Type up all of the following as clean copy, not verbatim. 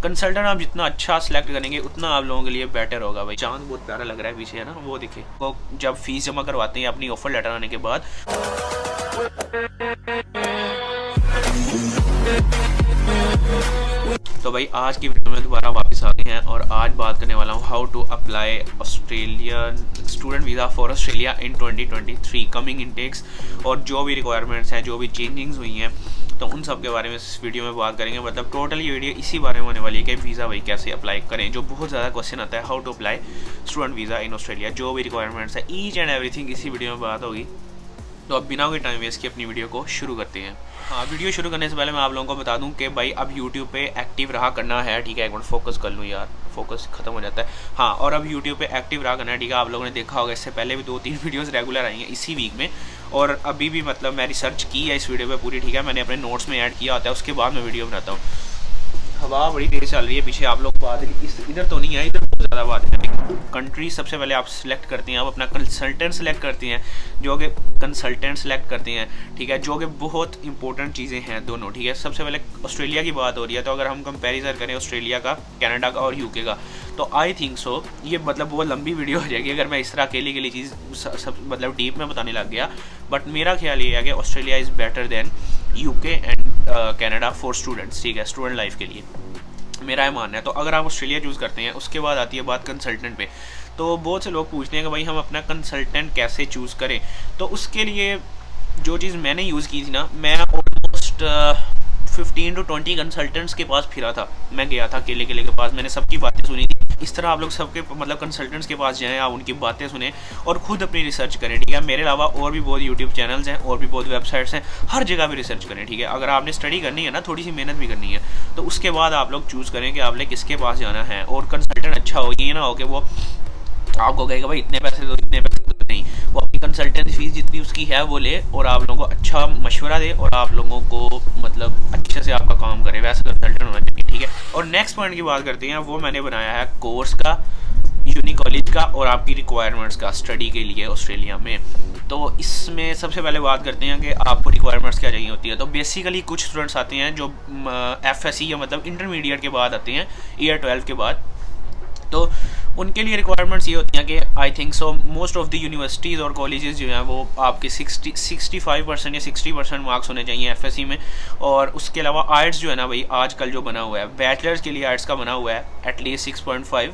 Consultant आप जितना अच्छा सेलेक्ट करेंगे उतना आप लोगों के लिए बेटर होगा भाई। चांद बहुत प्यारा लग रहा है पीछे, है ना, वो दिखे। वो जब फीस जमा करवाते हैं अपनी ऑफर लेटर आने के बाद, तो भाई आज की वीडियो में दोबारा वापस आ गए हैं और आज बात करने वाला हूँ how to apply Australian student visa for Australia in 2023 coming intakes, और जो भी रिक्वायरमेंट्स हैं, जो भी चेंजिंग्स हुई हैं, तो उन सब के बारे में इस वीडियो में बात करेंगे। मतलब टोटल ये वीडियो इसी बारे में होने वाली है कि वीज़ा भाई कैसे अप्लाई करें, जो बहुत ज़्यादा क्वेश्चन आता है, how to apply student visa in Australia, जो भी रिक्वायरमेंट्स है, ईच एंड एवरीथिंग इसी वीडियो में बात होगी। तो अब बिना कोई टाइम वेस्ट की अपनी वीडियो को शुरू करते हैं। हाँ, वीडियो शुरू करने से पहले मैं आप लोगों को बता दूं कि भाई अब YouTube पे एक्टिव रहा करना है, ठीक है। एक मिनट फोकस कर लूँ यार, फोकस खत्म हो जाता है। हाँ, और अब YouTube पे एक्टिव रहा करना है, ठीक है। आप लोगों ने देखा होगा इससे पहले भी 2-3 वीडियोस रेगुलर आई हैं इसी वीक में, और अभी भी मतलब मैं रिसर्च की है इस वीडियो पे पूरी, ठीक है। मैंने अपने नोट्स में ऐड किया होता है, उसके बाद मैं वीडियो बनाता हूँ। हवा बड़ी तेज चल रही है पीछे, आप लोग बादल इधर तो नहीं है, इधर बहुत ज़्यादा बात है। कंट्री सबसे पहले आप सिलेक्ट करते हैं, आप अपना कंसल्टेंट सेलेक्ट करते हैं, जो कि कंसल्टेंट सेलेक्ट करते हैं, ठीक है, जो कि बहुत इंपॉर्टेंट चीज़ें हैं दोनों, ठीक है। सबसे पहले ऑस्ट्रेलिया की बात हो रही है, तो अगर हम कंपैरिजन करें ऑस्ट्रेलिया का, कनाडा का और यूके का, तो आई थिंक सो ये मतलब बहुत लंबी वीडियो हो जाएगी अगर मैं इस तरह अकेली चीज़ सब मतलब डीप में बताने लग गया। बट मेरा ख्याल ये है कि Australia is better than UK and Canada for students, ठीक है, स्टूडेंट लाइफ के लिए मेरा ये मानना है। तो अगर आप ऑस्ट्रेलिया चूज़ करते हैं, उसके बाद आती है बात कंसल्टेंट पे। तो बहुत से लोग पूछते हैं कि भाई हम अपना कंसल्टेंट कैसे चूज़ करें। तो उसके लिए जो चीज़ मैंने यूज़ की थी ना, मैं ऑलमोस्ट 15 to 20 कंसल्टेंट्स के पास फिरा था। मैं गया था केले के पास, मैंने सबकी बातें सुनी थी। इस तरह आप लोग सबके मतलब कंसल्टेंट्स के पास जाएं, आप उनकी बातें सुने और खुद अपनी रिसर्च करें, ठीक है। मेरे अलावा और भी बहुत यूट्यूब चैनल्स हैं और भी बहुत वेबसाइट्स हैं, हर जगह पे रिसर्च करें, ठीक है। अगर आपने स्टडी करनी है ना, थोड़ी सी मेहनत भी करनी है, तो उसके बाद आप लोग चूज़ करें कि आपने किसके पास जाना है। और कंसल्टेंट अच्छा हो, ये ना हो कि वो आपको कहेगा भाई इतने पैसे दो, इतने पैसे दो, नहीं, वो अपनी कंसल्टेंसी फीस जितनी उसकी है वो ले और आप लोगों को अच्छा मशवरा दे और आप लोगों को मतलब अच्छे से आपका काम करे, वैसा कंसल्टेंट होना चाहिए, ठीक है। और नेक्स्ट पॉइंट की बात करते हैं, वो मैंने बनाया है कोर्स का, यूनी कॉलेज का और आपकी रिक्वायरमेंट्स का स्टडी के लिए ऑस्ट्रेलिया में। तो इसमें सबसे पहले बात करते हैं कि आपको रिक्वायरमेंट्स क्या चाहिए होती है। तो बेसिकली कुछ स्टूडेंट्स आते हैं जो FSC या मतलब इंटरमीडिएट के बाद आते हैं, ईयर 12 के बाद। तो उनके लिए रिक्वायरमेंट्स ये होती हैं कि I think so most of the universities और कॉलेजेस जो हैं वो आपके 65% या 60% मार्क्स होने चाहिए FSC में। और उसके अलावा आर्ट्स जो है ना भाई, आजकल जो बना हुआ है बैचलर्स के लिए आर्ट्स का बना हुआ है एटलीस्ट 6.5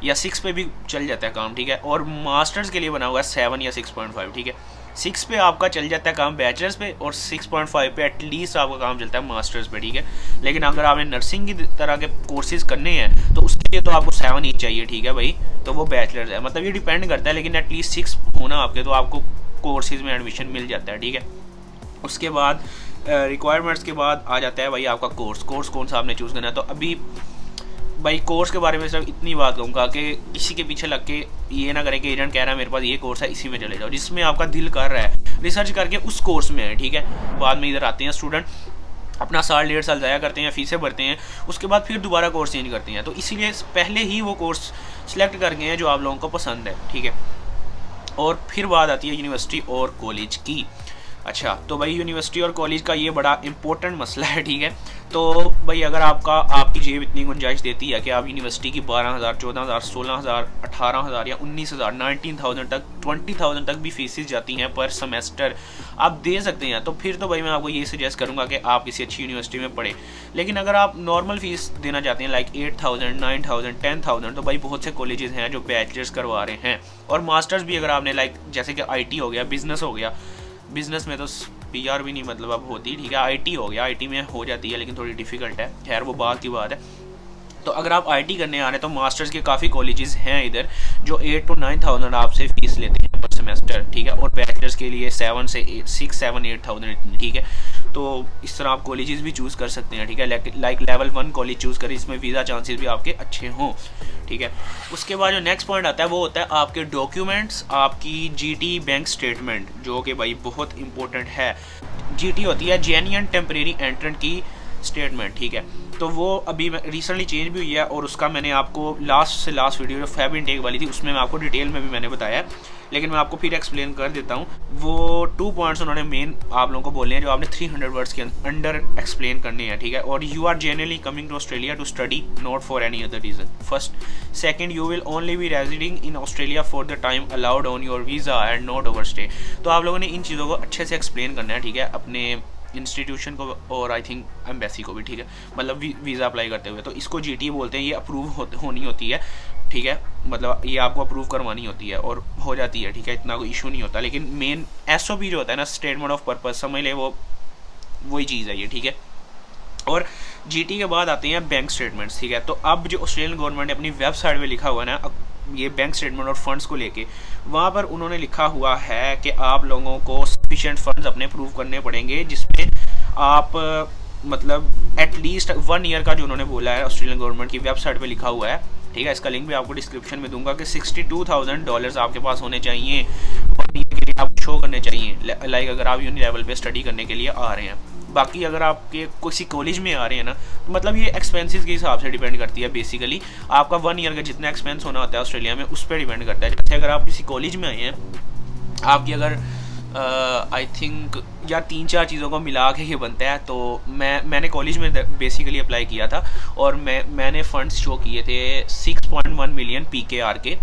या 6 पे भी चल जाता है काम, ठीक है। और मास्टर्स के लिए बना हुआ है 7 या 6.5, ठीक है। 6 पे आपका चल जाता है काम बैचलर्स पे और 6.5 पे एटलीस्ट आपका काम चलता है मास्टर्स पे, ठीक है। लेकिन अगर आपने नर्सिंग की तरह के कोर्सेज करने हैं तो उसके लिए तो आपको 7 ही चाहिए, ठीक है भाई, तो वो बैचलर्स है। मतलब ये डिपेंड करता है, लेकिन एटलीस्ट 6 होना आपके, तो आपको कोर्सेज में एडमिशन मिल जाता है, ठीक है। उसके बाद रिक्वायरमेंट्स के बाद आ जाता है भाई आपका कोर्स कौन सा आपने चूज़ करना है। तो अभी भाई कोर्स के बारे में सिर्फ इतनी बात कहूँगा कि किसी के पीछे लग के ये ना करें कि एजेंट कह रहा है मेरे पास ये कोर्स है, इसी में चले जाओ। जिसमें आपका दिल कर रहा है रिसर्च करके उस कोर्स में है, ठीक है। बाद में इधर आते हैं स्टूडेंट, अपना 1.5 साल ज़ाया करते हैं, फीसें भरते हैं, उसके बाद फिर दोबारा कोर्स चेंज करते हैं। तो इसीलिए पहले ही वो कोर्स सिलेक्ट करके हैं जो आप लोगों को पसंद है, ठीक है। और फिर बात आती है यूनिवर्सिटी और कॉलेज की। अच्छा, तो भाई यूनिवर्सिटी और कॉलेज का ये बड़ा इंपॉर्टेंट मसला है, ठीक है। तो भाई अगर आपकी जेब इतनी गुंजाइश देती है कि आप यूनिवर्सिटी की 12,000, 14,000, 16,000, 18,000 या 19,000, 19,000 तक, 20,000 तक भी फीसेस जाती हैं पर सेमेस्टर, आप दे सकते हैं, तो फिर तो भाई मैं आपको ये सजेस्ट करूँगा कि आप किसी अच्छी यूनिवर्सिटी में पढ़ें। लेकिन अगर आप नॉर्मल फीस देना चाहते हैं लाइक 8,000, 9,000, 10,000, तो भाई बहुत से कॉलेजेस हैं जो बैचलर्स करवा रहे हैं। और मास्टर्स भी अगर आपने लाइक जैसे कि IT हो गया, बिजनेस हो गया, बिजनेस में तो PR भी नहीं मतलब अब होती, ठीक है। IT हो गया, IT में हो जाती है लेकिन थोड़ी डिफ़िकल्ट है, खैर वो बात की बात है। तो अगर आप IT करने आ रहे हैं तो मास्टर्स के काफ़ी कॉलेजेस हैं इधर जो 8 to 9,000 आपसे फीस लेते हैं पर सेमेस्टर, ठीक है। और बैचलर्स के लिए 6, 7, 8,000 इतनी, ठीक है। तो इस तरह आप कॉलेजेस भी चूज़ कर सकते हैं, ठीक है। लाइक लेवल 1 कॉलेज चूज़ करें, इसमें वीज़ा चांसेस भी आपके अच्छे हों, ठीक है। उसके बाद जो नेक्स्ट पॉइंट आता है वो होता है आपके डॉक्यूमेंट्स, आपकी GT बैंक स्टेटमेंट, जो कि भाई बहुत इंपॉर्टेंट है। GT होती है जेन्युइन टेम्परेरी एंट्रेंट की स्टेटमेंट, ठीक है। तो वो अभी रिसेंटली चेंज भी हुई है, और उसका मैंने आपको लास्ट वीडियो जो फैब इनटेक वाली थी उसमें मैं आपको डिटेल में भी मैंने बताया, लेकिन मैं आपको फिर एक्सप्लेन कर देता हूँ। वो 2 पॉइंट्स उन्होंने मेन आप लोगों को बोलने हैं जो आपने 300 वर्ड्स के अंडर एक्सप्लेन करने हैं, ठीक है। और you are generally coming to Australia to study, not for any other reason. First, second, you will only be residing in Australia for the time allowed on your visa and not overstay. तो आप लोगों ने इन चीज़ों को अच्छे से explain करना है, ठीक है, अपने इंस्टीट्यूशन को और आई थिंक एम्बेसी को भी, ठीक है, मतलब वीज़ा अप्लाई करते हुए। तो इसको जीटी बोलते हैं, ये अप्रूव होनी होती है, ठीक है, मतलब ये आपको अप्रूव करवानी होती है और हो जाती है, ठीक है, इतना कोई इशू नहीं होता। लेकिन मेन एसओपी जो होता है ना, स्टेटमेंट ऑफ पर्पज, समझ ले, वो वही चीज़ है ये, ठीक है। और जीटी के बाद आते हैं बैंक स्टेटमेंट्स, ठीक है। तो अब जो ऑस्ट्रेलियन गवर्नमेंट ने अपनी वेबसाइट पे लिखा हुआ है ना ये बैंक स्टेटमेंट और फंड्स को लेके, वहाँ पर उन्होंने लिखा हुआ है कि आप लोगों को सफिशिएंट फंड्स अपने प्रूव करने पड़ेंगे, जिसमें आप मतलब एटलीस्ट 1 ईयर का जो उन्होंने बोला है ऑस्ट्रेलियन गवर्नमेंट की वेबसाइट पे लिखा हुआ है, ठीक है। इसका लिंक भी आपको डिस्क्रिप्शन में दूंगा कि $62,000 आपके पास होने चाहिए 1 ईयर के लिए, आपको शो करने चाहिए, लाइक अगर आप यूनी लेवल पे स्टडी करने के लिए आ रहे हैं। बाकी अगर आपके किसी कॉलेज में आ रहे हैं ना, मतलब ये एक्सपेंसेस के हिसाब से डिपेंड करती है बेसिकली, आपका 1 ईयर का जितना एक्सपेंस होना होता है ऑस्ट्रेलिया में उस पर डिपेंड करता है। जैसे अगर आप किसी कॉलेज में आए हैं, आपकी अगर आई थिंक या 3-4 चीज़ों को मिला के ये बनता है, तो मैंने कॉलेज में बेसिकली अप्लाई किया था और मैंने फंड्स शो किए थे 6.1 मिलियन PKR के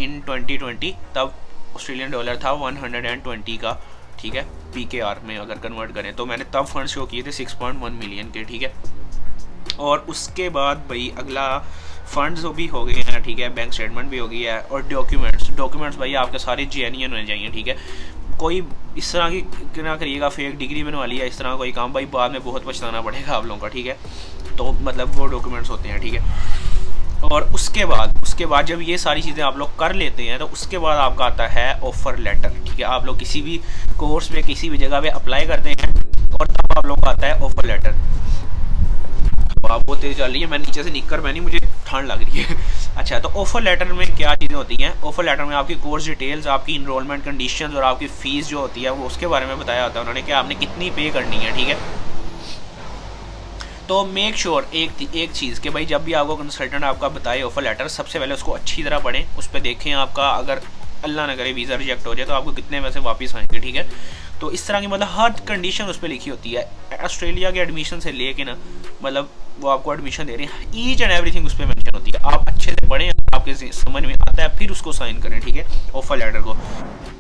इन 2020, तब ऑस्ट्रेलियन डॉलर था 120 का, ठीक है, PKR में अगर कन्वर्ट करें तो मैंने तब फंड्स शो किए थे 6.1 मिलियन के, ठीक है। और उसके बाद भाई अगला फंड्स भी हो गए हैं, ठीक है, बैंक स्टेटमेंट भी हो गई है, और डॉक्यूमेंट्स भाई आपके सारे जेन्युइन होने चाहिए, ठीक है। कोई इस तरह की ना करिएगा फेक डिग्री बनवा लिया इस तरह कोई काम, भाई बाद में बहुत पछताना पड़ेगा आप लोगों का, ठीक है। तो मतलब वो डॉक्यूमेंट्स होते हैं, ठीक है। और उसके बाद जब ये सारी चीज़ें आप लोग कर लेते हैं तो उसके बाद आपका आता है ऑफर लेटर, ठीक है। आप लोग किसी भी कोर्स में किसी भी जगह पे अप्लाई करते हैं और तब आप लोग का आता है ऑफर लेटर। आप बहुत तेज चल रही है, मैं नीचे से निककर पहनी, मुझे ठंड लग रही है। अच्छा, तो ऑफर लेटर में क्या चीज़ें होती हैं? ऑफर लेटर में आपकी कोर्स डिटेल्स, आपकी इनरोलमेंट कंडीशंस और आपकी फ़ीस जो होती है वो उसके बारे में बताया होता है उन्होंने कि आपने कितनी पे करनी है, ठीक है। तो मेक श्योर एक चीज़ कि भाई जब भी आपको कंसल्टेंट आपका बताए ऑफर लेटर, सबसे पहले उसको अच्छी तरह पढ़ें, उस पर देखें आपका अगर अल्लाह ना करे वीज़ा रिजेक्ट हो जाए तो आपको कितने पैसे वापस आएंगे, ठीक है। तो इस तरह की मतलब हर कंडीशन उस पर लिखी होती है। ऑस्ट्रेलिया के एडमिशन से लेके ना, मतलब वो आपको एडमिशन दे रहे हैं, ईच एंड एवरीथिंग उस पर मेंशन होती है। आप अच्छे से पढ़ें, आपके समझ में आता है, फिर उसको साइन करें, ठीक है, ऑफर लेटर को।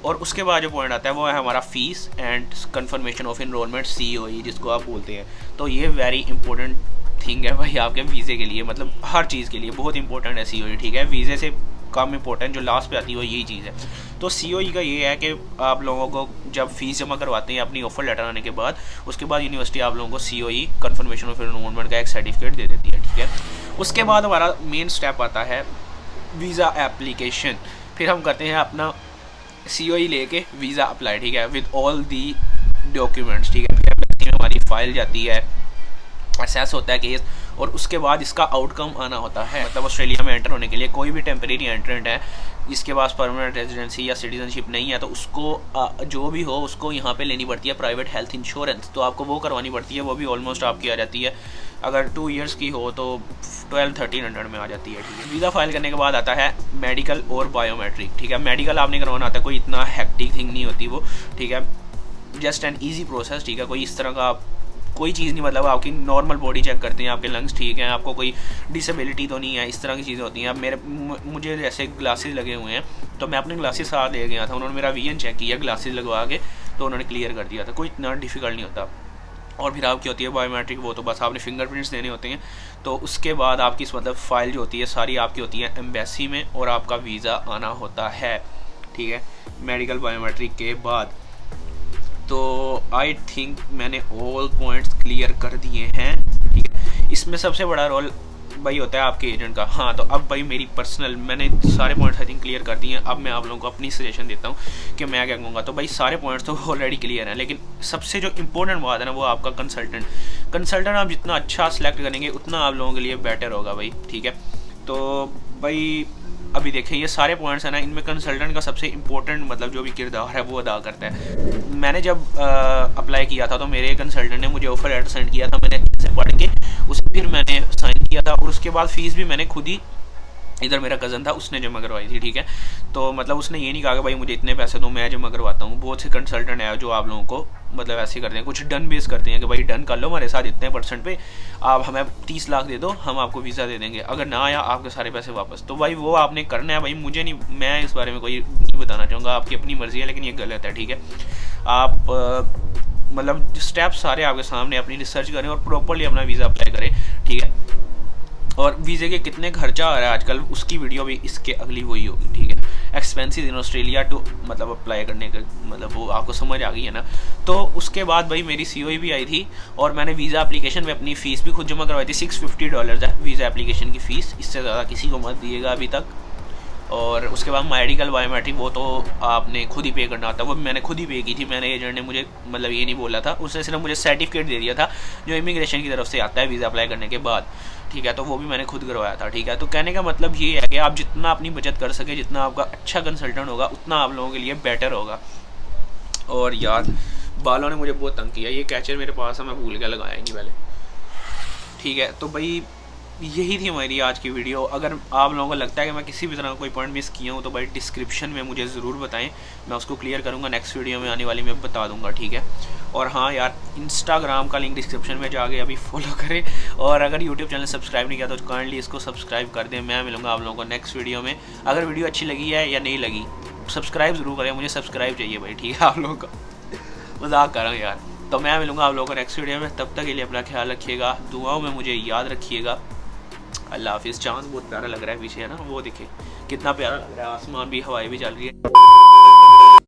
और उसके बाद जो पॉइंट आता है वो है हमारा fees and confirmation of enrolment, COE जिसको आप बोलते हैं। तो ये वेरी इंपॉर्टेंट थिंग है भाई आपके वीज़े के लिए, मतलब हर चीज़ के लिए बहुत इंपॉर्टेंट है COE, ठीक है। वीज़े से कम इंपॉर्टेंट जो लास्ट पे आती है वो यही चीज़ है। तो COE का ये है कि आप लोगों को जब फीस जमा करवाते हैं अपनी ऑफर लेटर आने के बाद, उसके बाद यूनिवर्सिटी आप लोगों को COE कंफर्मेशन ऑफ एनरोलमेंट का एक सर्टिफिकेट दे देती है, ठीक है। उसके बाद हमारा मेन स्टेप आता है वीज़ा एप्लीकेशन। फिर हम करते हैं अपना COE लेके वीज़ा अप्लाई, ठीक है, विद ऑल दी डॉक्यूमेंट्स, ठीक है। फिर हमारी फाइल जाती है, असेस होता है केस, और उसके बाद इसका आउटकम आना होता है। मतलब ऑस्ट्रेलिया में एंटर होने के लिए कोई भी टेम्परेरी एंट्रेंट है जिसके पास परमानेंट रेजिडेंसी या सिटीजनशिप नहीं है, तो उसको जो भी हो उसको यहाँ पे लेनी पड़ती है प्राइवेट हेल्थ इंश्योरेंस, तो आपको वो करवानी पड़ती है। वो भी ऑलमोस्ट आपकी आ जाती है, अगर 2 इयर्स की हो तो 1200-1300 में आ जाती है, ठीक है। वीज़ा फाइल करने के बाद आता है मेडिकल और बायोमेट्रिक, ठीक है। मेडिकल आपने करवाना आता है, कोई इतना हैक्टिक थिंग नहीं होती वो, ठीक है, जस्ट एन ईजी प्रोसेस, ठीक है। कोई इस तरह का कोई चीज़ नहीं, मतलब आपकी नॉर्मल बॉडी चेक करते हैं, आपके लंग्स ठीक हैं, आपको कोई डिसेबिलिटी तो नहीं है, इस तरह की चीज़ें होती हैं। अब मुझे जैसे ग्लासेस लगे हुए हैं तो मैं अपने ग्लासेस साथ ले गया था, उन्होंने मेरा VN चेक किया ग्लासेस लगवा के, तो उन्होंने क्लियर कर दिया था, कोई इतना डिफ़िकल्ट नहीं होता। और फिर आपकी होती है बायोमेट्रिक, वो तो बस आपने फिंगरप्रिंट्स देने होते हैं। तो उसके बाद आपकी मतलब फ़ाइल जो होती है सारी आपकी होती है एम्बेसी में, और आपका वीज़ा आना होता है, ठीक है, मेडिकल बायोमेट्रिक के बाद। तो आई थिंक मैंने ऑल पॉइंट्स क्लियर कर दिए हैं, ठीक है। इसमें सबसे बड़ा रोल भाई होता है आपके एजेंट का। हाँ, तो अब भाई मेरी पर्सनल मैंने सारे पॉइंट्स आई थिंक क्लियर कर दिए हैं। अब मैं आप लोगों को अपनी सजेशन देता हूँ कि मैं क्या कहूँगा। तो भाई सारे पॉइंट्स तो ऑलरेडी क्लियर हैं, लेकिन सबसे जो इंपॉर्टेंट बात है ना वो आपका कंसल्टेंट आप जितना अच्छा सेलेक्ट करेंगे उतना आप लोगों के लिए बेटर होगा भाई, ठीक है। तो भाई अभी देखें ये सारे पॉइंट्स हैं ना, इनमें कंसल्टेंट का सबसे इम्पोर्टेंट मतलब जो भी किरदार है वो अदा करता है। मैंने जब अप्लाई किया था तो मेरे कंसल्टेंट ने मुझे ऑफर लेटर सेंड किया था, मैंने अच्छे से पढ़ के उसे फिर मैंने साइन किया था और उसके बाद फ़ीस भी मैंने खुद ही, इधर मेरा कज़न था उसने जमा करवाई थी, ठीक है। तो मतलब उसने ये नहीं कहा कि भाई मुझे इतने पैसे दो मैं जमा करवाता हूँ। बहुत से कंसल्टेंट है जो आप लोगों को मतलब ऐसे करते हैं, कुछ डन बेस करते हैं कि भाई डन कर लो हमारे साथ इतने % पे, आप हमें 30 लाख दे दो, हम आपको वीज़ा दे देंगे, अगर ना आया आपके सारे पैसे वापस। तो भाई वो आपने करना है भाई, मुझे नहीं, मैं इस बारे में कोई नहीं बताना चाहूँगा, आपकी अपनी मर्ज़ी है, लेकिन ये गलत है, ठीक है। आप मतलब स्टेप्स सारे आपके सामने, अपनी रिसर्च करें और प्रॉपरली अपना वीज़ा अप्लाई करें, ठीक है। और वीज़े के कितने खर्चा आ रहा है आजकल, उसकी वीडियो भी इसके अगली वही होगी, ठीक है। एक्सपेंसिव इन ऑस्ट्रेलिया टू मतलब अप्लाई करने का मतलब वो आपको समझ आ गई है ना। तो उसके बाद भाई मेरी COE भी आई थी और मैंने वीज़ा एप्लीकेशन में अपनी फ़ीस भी खुद जमा करवाई थी। $650 है वीज़ा एप्लीकेशन की फ़ीस, इससे ज़्यादा किसी को मत दिएगा अभी तक। और उसके बाद मेडिकल बायोमेट्रिक वो तो आपने खुद ही पे करना होता है, वो मैंने खुद ही पे की थी। मैंने एजेंट ने मुझे मतलब ये नहीं बोला था, उसने सिर्फ मुझे सर्टिफिकेट दे दिया था जो इमिग्रेशन की तरफ से आता है वीज़ा अप्लाई करने के बाद, ठीक है। तो वो भी मैंने खुद करवाया था, ठीक है। तो कहने का मतलब ये है कि आप जितना अपनी बचत कर सके, जितना आपका अच्छा कंसल्टेंट होगा उतना आप लोगों के लिए बेटर होगा। और यार बालों ने मुझे बहुत तंग किया, ये कैचर मेरे पास है, मैं भूल गया लगाया ही नहीं पहले, ठीक है। तो भाई यही थी हमारी आज की वीडियो। अगर आप लोगों को लगता है कि मैं किसी भी तरह का कोई पॉइंट मिस किया हूँ तो भाई डिस्क्रिप्शन में मुझे ज़रूर बताएं, मैं उसको क्लियर करूँगा, नेक्स्ट वीडियो में आने वाली मैं बता दूँगा, ठीक है। और हाँ यार, इंस्टाग्राम का लिंक डिस्क्रिप्शन में जाके अभी फॉलो करें, और अगर यूट्यूब चैनल सब्सक्राइब नहीं किया तो काइंडली इसको सब्सक्राइब कर दें। मैं मिलूँगा आप लोगों को नेक्स्ट वीडियो में। अगर वीडियो अच्छी लगी है या नहीं लगी, सब्सक्राइब ज़रूर करें, मुझे सब्सक्राइब चाहिए भाई, ठीक है। आप लोगों का मजाक कर रहा हूँ यार। तो मैं मिलूँगा आप लोगों को नेक्स्ट वीडियो में, तब तक के लिए अपना ख्याल रखिएगा, दुआओं में मुझे याद रखिएगा। अल्लाह हाफिज़। चांद बहुत प्यारा लग रहा है पीछे, है ना, वो देखिए कितना प्यारा लग रहा है, आसमान भी, हवाएं भी चल रही है।